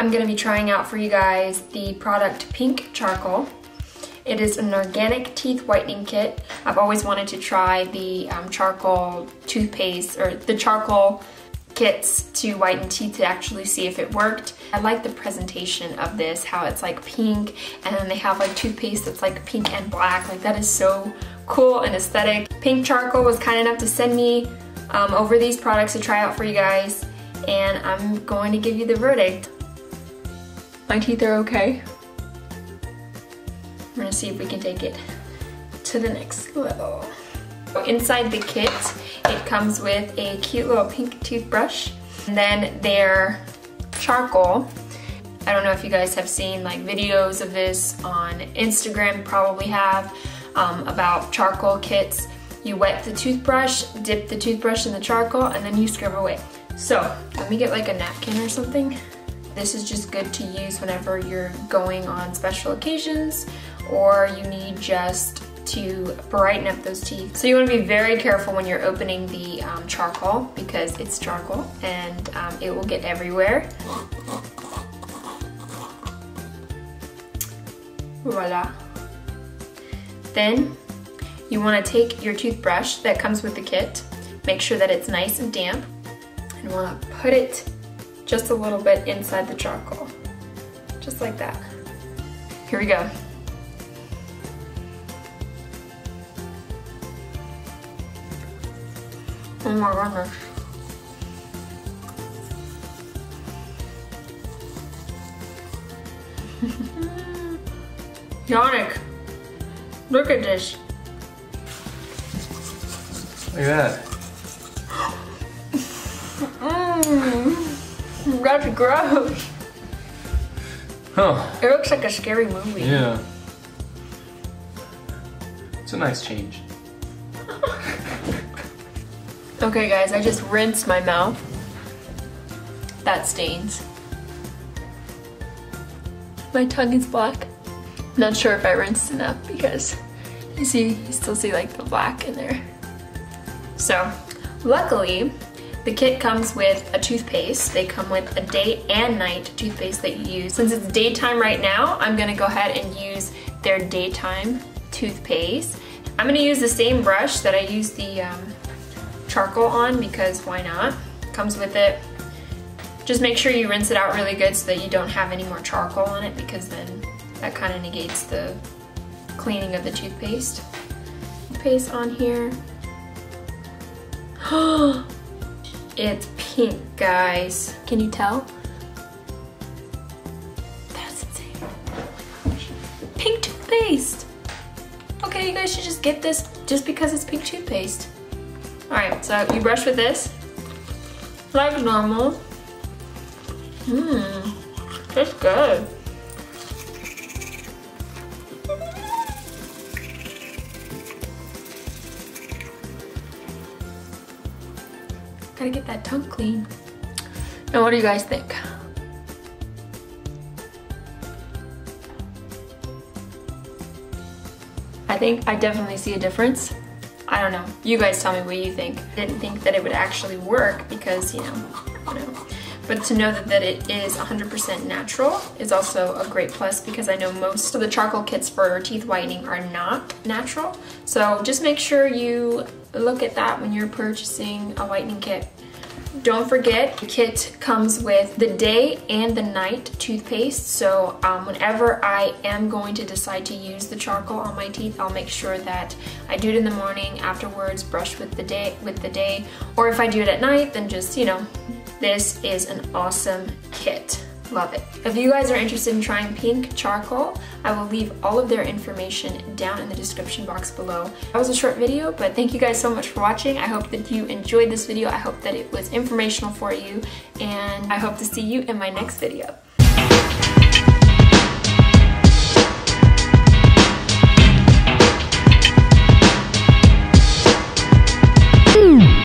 I'm gonna be trying out for you guys the product Pink Charcoal. It is an organic teeth whitening kit. I've always wanted to try the charcoal toothpaste, or the charcoal kits to whiten teeth, to actually see if it worked. I like the presentation of this, how it's like pink, and then they have like toothpaste that's like pink and black. Like, that is so cool and aesthetic. Pink Charcoal was kind enough to send me over these products to try out for you guys, and I'm going to give you the verdict. My teeth are okay. We're gonna see if we can take it to the next level. Inside the kit, it comes with a cute little pink toothbrush, and then their charcoal. I don't know if you guys have seen like videos of this on Instagram, probably have, about charcoal kits. You wet the toothbrush, dip the toothbrush in the charcoal, and then you scrub away. So let me get like a napkin or something. This is just good to use whenever you're going on special occasions, or you need just to brighten up those teeth. So you want to be very careful when you're opening the charcoal, because it's charcoal and it will get everywhere. Voila. Then you want to take your toothbrush that comes with the kit, make sure that it's nice and damp, and want to put it just a little bit inside the charcoal, just like that. Here we go. Oh my goodness. Yannick, look at this. Look at that. That's gross. Huh. It looks like a scary movie. Yeah. It's a nice change. Okay guys, I just rinsed my mouth. That stains. My tongue is black. Not sure if I rinsed enough, because you still see like the black in there. So, luckily, the kit comes with a toothpaste. They come with a day and night toothpaste that you use. Since it's daytime right now, I'm gonna go ahead and use their daytime toothpaste. I'm gonna use the same brush that I used the charcoal on, because why not? Comes with it. Just make sure you rinse it out really good so that you don't have any more charcoal on it, because then that kind of negates the cleaning of the toothpaste. Paste on here. It's pink, guys. Can you tell? That's insane. Pink toothpaste. Okay, you guys should just get this just because it's pink toothpaste. Alright, so you brush with this, like normal. That's good. Gotta get that tongue clean. Now what do you guys think? I think I definitely see a difference. I don't know. You guys tell me what you think. I didn't think that it would actually work because, you know. But to know that it is 100% natural is also a great plus, because I know most of the charcoal kits for teeth whitening are not natural. So just make sure you look at that when you're purchasing a whitening kit. Don't forget, the kit comes with the day and the night toothpaste. So whenever I am going to decide to use the charcoal on my teeth, I'll make sure that I do it in the morning, afterwards brush with the day, or if I do it at night, then just, you know, this is an awesome kit. Love it. If you guys are interested in trying Pink Charcoal, I will leave all of their information down in the description box below. That was a short video, but thank you guys so much for watching. I hope that you enjoyed this video. I hope that it was informational for you, and I hope to see you in my next video.